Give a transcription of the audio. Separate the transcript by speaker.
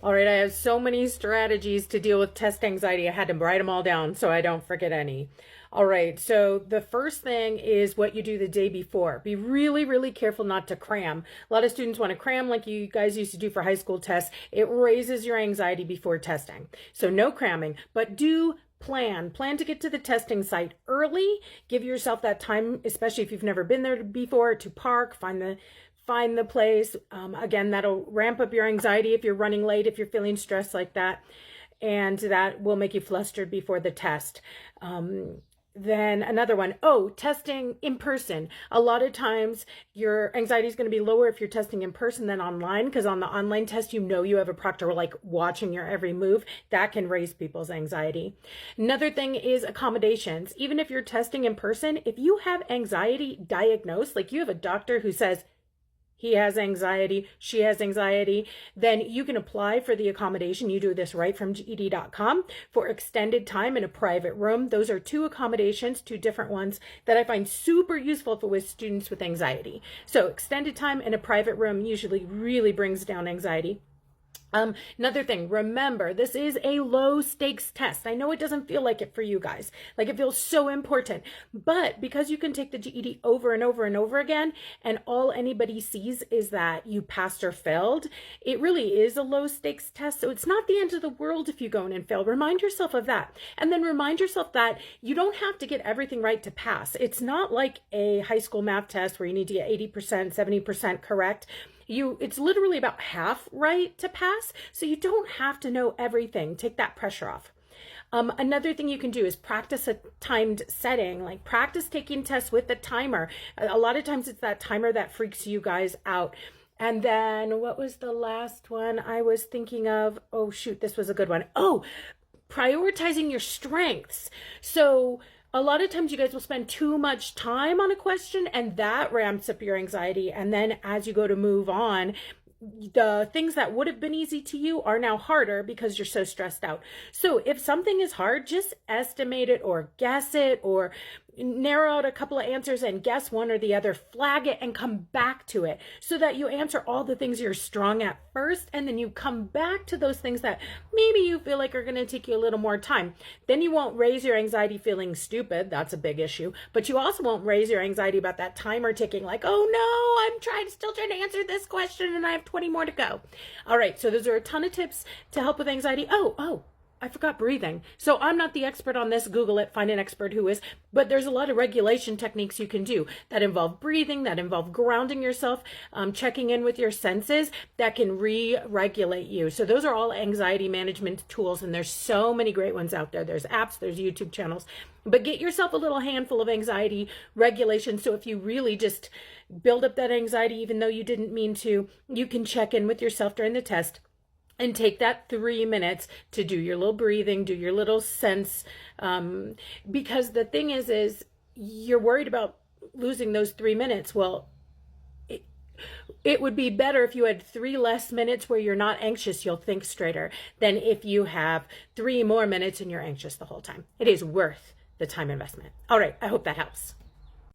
Speaker 1: All right, I have so many strategies to deal with test anxiety. I had to write them all down so I don't forget any. All right, so the first thing is what you do the day before. Be really, really careful not to cram. A lot of students want to cram like you guys used to do for high school tests. It raises your anxiety before testing. So no cramming, but do plan to get to the testing site early. Give yourself that time, especially if you've never been there before, to park, find the place. Again, that'll ramp up your anxiety if you're running late, if you're feeling stressed like that, and that will make you flustered before the test. Then another one, testing in person. A lot of times your anxiety is going to be lower if you're testing in person than online, because on the online test, you have a proctor like watching your every move. That can raise people's anxiety. Another thing is accommodations. Even if you're testing in person, if you have anxiety diagnosed, like you have a doctor who says, he has anxiety, she has anxiety, then you can apply for the accommodation. You do this right from GED.com for extended time in a private room. Those are two accommodations, two different ones that I find super useful for students with anxiety. So extended time in a private room usually really brings down anxiety. Another thing, remember, this is a low stakes test. I know it doesn't feel like it for you guys, like it feels so important, but because you can take the GED over and over and over again, and all anybody sees is that you passed or failed, it really is a low stakes test. So it's not the end of the world if you go in and fail. Remind yourself of that. And then remind yourself that you don't have to get everything right to pass. It's not like a high school math test where you need to get 80%, 70% correct. It's literally about half right to pass, so you don't have to know everything. Take that pressure off. Another thing you can do is practice a timed setting, like practice taking tests with the timer. A lot of times it's that timer that freaks you guys out. And then what was the last one I was thinking of? Oh, shoot, this was a good one. Prioritizing your strengths. So a lot of times you guys will spend too much time on a question and that ramps up your anxiety. And then as you go to move on, the things that would have been easy to you are now harder because you're so stressed out. So if something is hard, just estimate it or guess it, or narrow out a couple of answers and guess one or the other, flag it and come back to it so that you answer all the things you're strong at first, and then you come back to those things that maybe you feel like are going to take you a little more time. Then you won't raise your anxiety feeling stupid. That's a big issue. But you also won't raise your anxiety about that timer ticking, like, oh no, I'm still trying to answer this question and I have 20 more to go. All right, so those are a ton of tips to help with anxiety. I forgot breathing. So I'm not the expert on this. Google it, find an expert who is, but there's a lot of regulation techniques you can do that involve breathing, that involve grounding yourself, checking in with your senses, that can re-regulate you. So those are all anxiety management tools, and there's so many great ones out there. There's apps, there's YouTube channels, but get yourself a little handful of anxiety regulation. So if you really just build up that anxiety, even though you didn't mean to, you can check in with yourself during the test and take that 3 minutes to do your little breathing, do your little sense. Because the thing is you're worried about losing those 3 minutes. Well, it would be better if you had 3 less minutes where you're not anxious, you'll think straighter, than if you have 3 more minutes and you're anxious the whole time. It is worth the time investment. All right, I hope that helps.